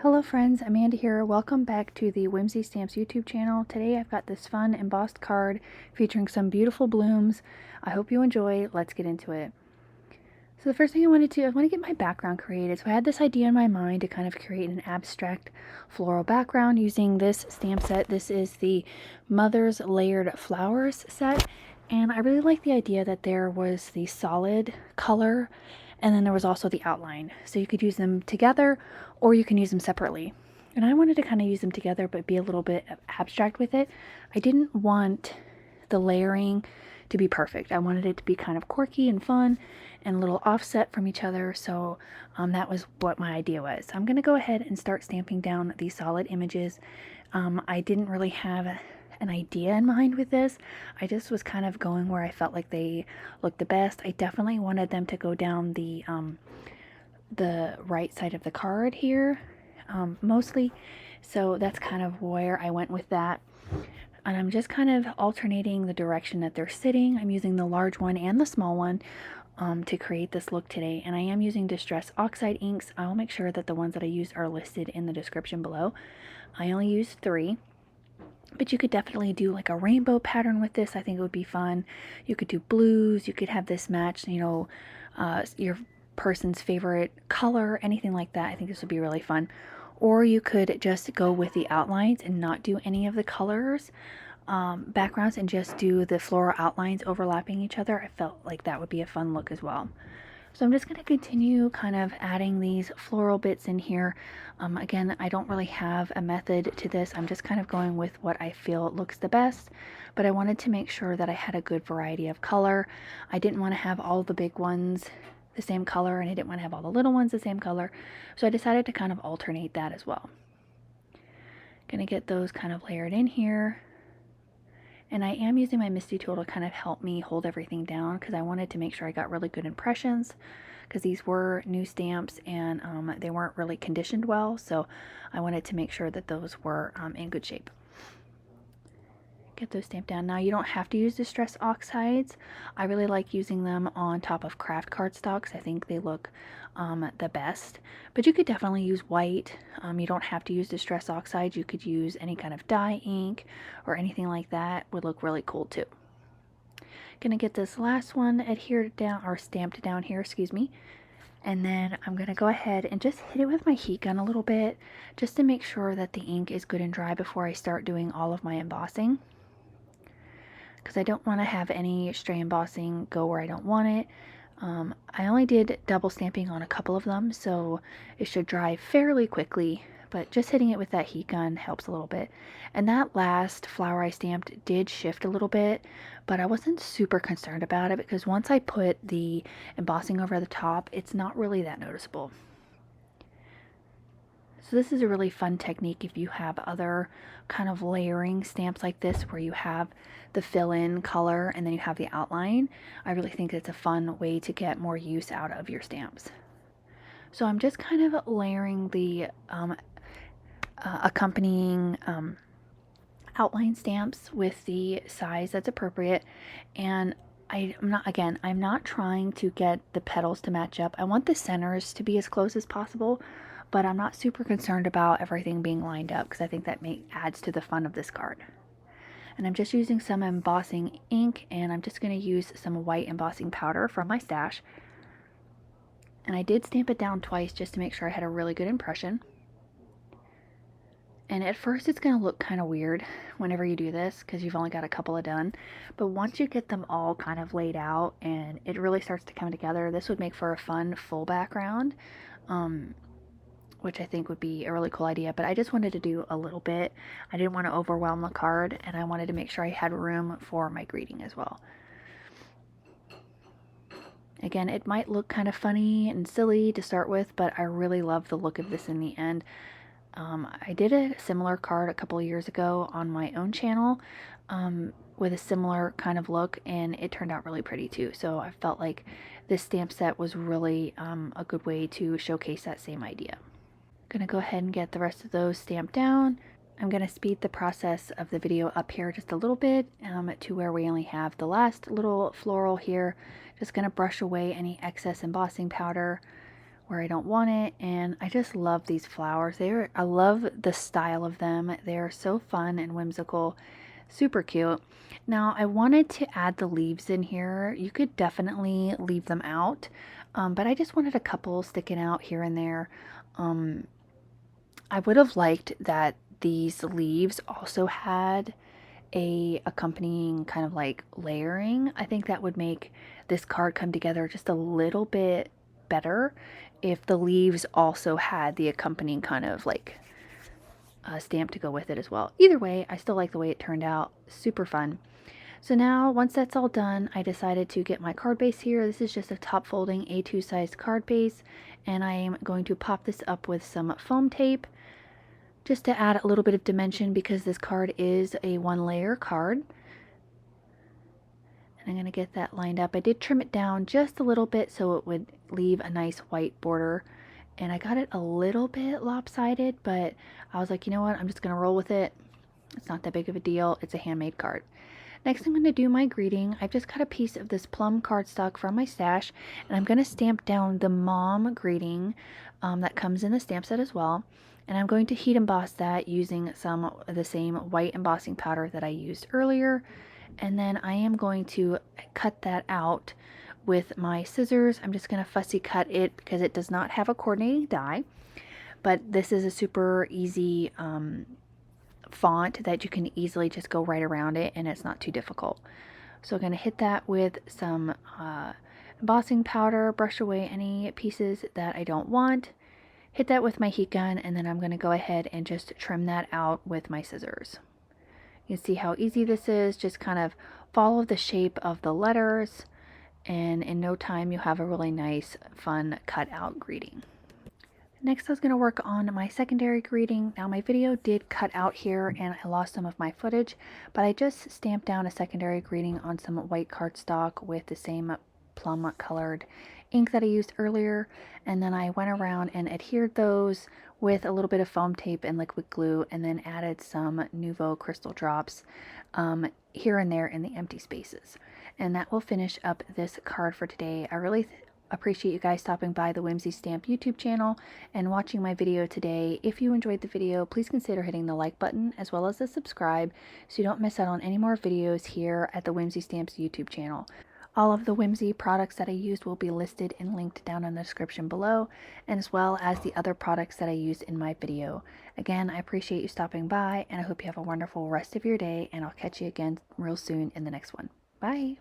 Hello friends, Amanda here. Welcome back to the Whimsy Stamps YouTube channel. Today I've got this fun embossed card featuring some beautiful blooms. I hope you enjoy. Let's get into it. So the first thing I want to get my background created. So I had this idea in my mind to kind of create an abstract floral background using this stamp set. This is the Mother's Layered Flowers set. And I really like the idea that there was the solid color and then there was also the outline. So you could use them together or you can use them separately. And I wanted to kind of use them together but be a little bit abstract with it. I didn't want the layering to be perfect. I wanted it to be kind of quirky and fun and a little offset from each other. So that was what my idea was. I'm going to go ahead and start stamping down these solid images. I didn't really have an idea in mind with this. I just was kind of going where I felt like they looked the best. I definitely wanted them to go down the right side of the card here, mostly. So that's kind of where I went with that. And I'm just kind of alternating the direction that they're sitting. I'm using the large one and the small one to create this look today. And I am using Distress Oxide inks. I'll make sure that the ones that I used are listed in the description below. I only used 3. But you could definitely do like a rainbow pattern with this. I think it would be fun. You could do blues. You could have this match, you know, your person's favorite color, anything like that. I think this would be really fun. Or you could just go with the outlines and not do any of the colors, backgrounds, and just do the floral outlines overlapping each other. I felt like that would be a fun look as well. So I'm just going to continue kind of adding these floral bits in here. Again, I don't really have a method to this. I'm just kind of going with what I feel looks the best, but I wanted to make sure that I had a good variety of color. I didn't want to have all the big ones the same color, and I didn't want to have all the little ones the same color. So I decided to kind of alternate that as well. Gonna get those kind of layered in here. And I am using my MISTI tool to kind of help me hold everything down because I wanted to make sure I got really good impressions because these were new stamps and they weren't really conditioned well. So I wanted to make sure that those were in good shape. Get those stamped down. Now you don't have to use Distress Oxides. I really like using them on top of craft cardstocks. I think they look the best. But you could definitely use white. You don't have to use Distress Oxides. You could use any kind of dye ink or anything like that. Would look really cool too. Gonna get this last one adhered down or stamped down here, excuse me. And then I'm going to go ahead and just hit it with my heat gun a little bit just to make sure that the ink is good and dry before I start doing all of my embossing. Because I don't want to have any stray embossing go where I don't want it. I only did double stamping on a couple of them, so it should dry fairly quickly, but just hitting it with that heat gun helps a little bit. And that last flower I stamped did shift a little bit, but I wasn't super concerned about it because once I put the embossing over the top, it's not really that noticeable. So this is a really fun technique if you have other kind of layering stamps like this where you have the fill-in color and then you have the outline. I really think it's a fun way to get more use out of your stamps. So I'm just kind of layering the accompanying outline stamps with the size that's appropriate, and I'm not trying to get the petals to match up. I want the centers to be as close as possible, but I'm not super concerned about everything being lined up because I think that adds to the fun of this card. And I'm just using some embossing ink, and I'm just going to use some white embossing powder from my stash. And I did stamp it down twice just to make sure I had a really good impression. And at first it's going to look kind of weird whenever you do this because you've only got a couple of done. But once you get them all kind of laid out and it really starts to come together, this would make for a fun full background, which I think would be a really cool idea. But I just wanted to do a little bit. I didn't want to overwhelm the card, and I wanted to make sure I had room for my greeting as well. Again, it might look kind of funny and silly to start with, but I really love the look of this in the end. I did a similar card a couple of years ago on my own channel with a similar kind of look, and it turned out really pretty too. So I felt like this stamp set was really a good way to showcase that same idea. I'm gonna go ahead and get the rest of those stamped down. I'm gonna speed the process of the video up here just a little bit to where we only have the last little floral here. Just gonna brush away any excess embossing powder. where I don't want it. And I just love these flowers. I love the style of them. They're so fun and whimsical, super cute. Now I wanted to add the leaves in here. You could definitely leave them out, but I just wanted a couple sticking out here and there. I would have liked that these leaves also had a accompanying kind of like layering. I think that would make this card come together just a little bit better if the leaves also had the accompanying kind of like stamp to go with it as well. Either way, I still like the way it turned out. Super fun. So now, once that's all done, I decided to get my card base here. This is just a top folding A2 size card base, and I am going to pop this up with some foam tape just to add a little bit of dimension because this card is a 1-layer card. And I'm going to get that lined up. I did trim it down just a little bit so it would leave a nice white border. And I got it a little bit lopsided, but I was like, you know what, I'm just going to roll with it. It's not that big of a deal. It's a handmade card. Next, I'm going to do my greeting. I've just got a piece of this plum cardstock from my stash, and I'm going to stamp down the mom greeting that comes in the stamp set as well. And I'm going to heat emboss that using some of the same white embossing powder that I used earlier. And then I am going to cut that out with my scissors. I'm just going to fussy cut it because it does not have a coordinating die. But this is a super easy font that you can easily just go right around it, and it's not too difficult. So I'm going to hit that with some embossing powder, brush away any pieces that I don't want, hit that with my heat gun, and then I'm going to go ahead and just trim that out with my scissors. You can see how easy this is. Just kind of follow the shape of the letters, and in no time you'll have a really nice, fun cut out greeting. Next, I was going to work on my secondary greeting. Now, my video did cut out here and I lost some of my footage, but I just stamped down a secondary greeting on some white cardstock with the same plum colored ink that I used earlier, and then I went around and adhered those with a little bit of foam tape and liquid glue, and then added some Nouveau crystal drops here and there in the empty spaces. And that will finish up this card for today. I really appreciate you guys stopping by the Whimsy Stamp YouTube channel and watching my video today. If you enjoyed the video, please consider hitting the like button as well as the subscribe so you don't miss out on any more videos here at the Whimsy Stamps YouTube channel. All of the Whimsy products that I used will be listed and linked down in the description below, and as well as the other products that I used in my video. Again, I appreciate you stopping by, and I hope you have a wonderful rest of your day, and I'll catch you again real soon in the next one. Bye!